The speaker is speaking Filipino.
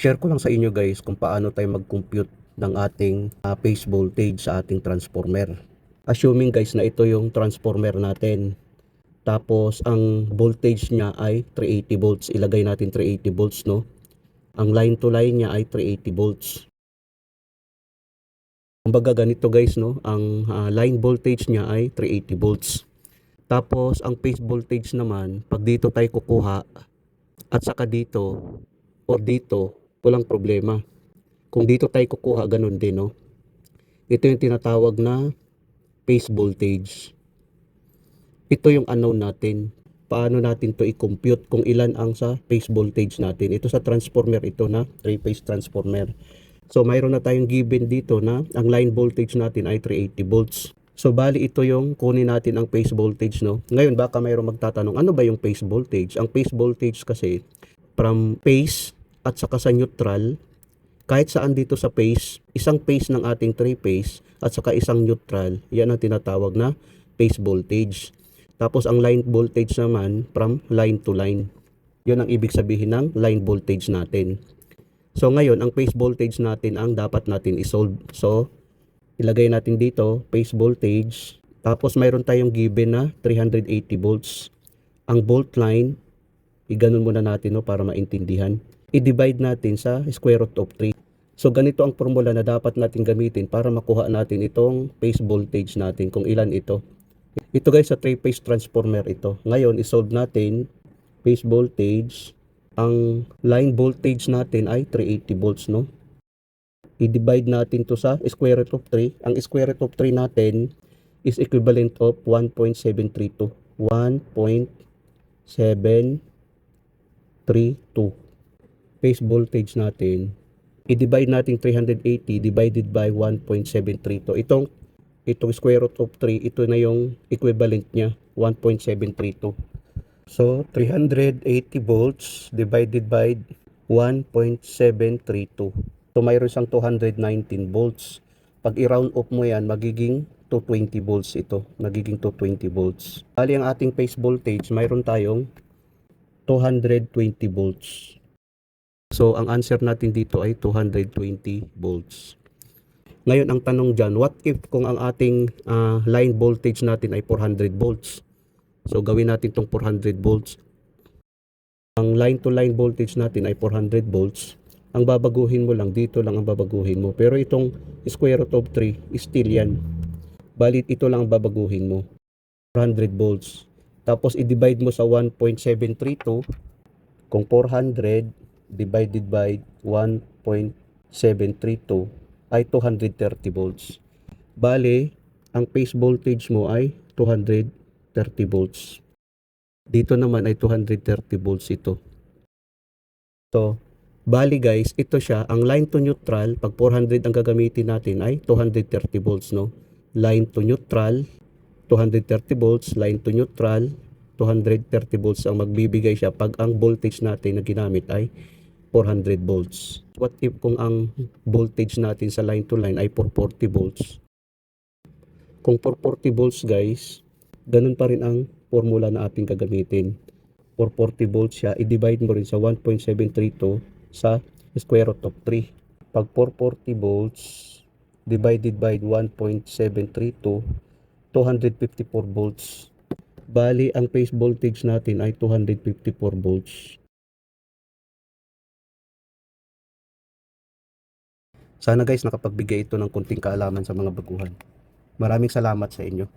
Share ko lang sa inyo guys kung paano tayo mag-compute ng ating phase voltage sa ating transformer. Assuming guys na ito yung transformer natin. Tapos ang voltage niya ay 380 volts. Ilagay natin 380 volts, no? Ang line to line niya ay 380 volts. Kumbaga ganito guys, no? Ang line voltage niya ay 380 volts. Tapos ang phase voltage naman, pag dito tayo kukuha at saka dito or dito, walang problema. Kung dito tayo kukuha, ganun din, no? Ito yung tinatawag na phase voltage. Ito yung unknown natin. Paano natin to i-compute kung ilan ang sa phase voltage natin? Ito sa transformer ito na 3-phase transformer. So mayroon na tayong given dito na ang line voltage natin ay 380 volts. So bali ito yung kunin natin ang phase voltage, no? Ngayon baka mayroong magtatanong, ano ba yung phase voltage? Ang phase voltage kasi from phase at saka sa neutral, kahit saan dito sa phase, isang phase ng ating 3-phase at saka isang neutral, yan ang tinatawag na phase voltage. Tapos ang line voltage naman from line to line. Yun ang ibig sabihin ng line voltage natin. So ngayon, ang phase voltage natin ang dapat natin isolve. So ilagay natin dito, phase voltage. Tapos mayroon tayong given na 380 volts. Ang volt line, iganon muna natin, no, para maintindihan. I-divide natin sa square root of 3. So ganito ang formula na dapat natin gamitin para makuha natin itong phase voltage natin kung ilan ito. Ito guys sa 3-phase transformer ito. Ngayon isolve natin phase voltage. Ang line voltage natin ay 380 volts, no? I-divide natin to sa square root of 3. Ang square root of 3 natin is equivalent of 1.732. 1.732 phase voltage natin. I-divide natin 380 divided by 1.732. Itong square root of 3, ito na yung equivalent niya, 1.732. So 380 volts divided by 1.732. So mayroon siyang 219 volts. Pag i-round off mo yan, magiging 220 volts ito. Magiging 220 volts. Bali ang ating phase voltage, mayroon tayong 220 volts. So ang answer natin dito ay 220 volts. Ngayon ang tanong dyan, what if kung ang ating line voltage natin ay 400 volts? So gawin natin itong 400 volts. Ang line to line voltage natin ay 400 volts. Ang babaguhin mo lang, dito lang ang babaguhin mo. Pero itong square root of 3, still yan. Balit ito lang ang babaguhin mo. 400 volts. Tapos i-divide mo sa 1.732. Kung 400 divided by 1.732 ay 230 volts. Bale, ang phase voltage mo ay 230 volts. Dito naman ay 230 volts ito. So, bali guys, ito siya. Ang line to neutral, pag 400 ang gagamitin natin ay 230 volts, no? Line to neutral, 230 volts. Line to neutral, 230 volts ang magbibigay siya pag ang voltage natin na ginamit ay 400 volts. What if kung ang voltage natin sa line to line ay 440 volts? Kung 440 volts guys, ganun pa rin ang formula na ating gagamitin. 440 volts siya, i-divide mo rin sa 1.732 sa square root of 3. Pag 440 volts divided by 1.732, 254 volts. Bali, ang phase voltage natin ay 254 volts. Sana guys nakapagbigay ito ng kunting kaalaman sa mga baguhan. Maraming salamat sa inyo.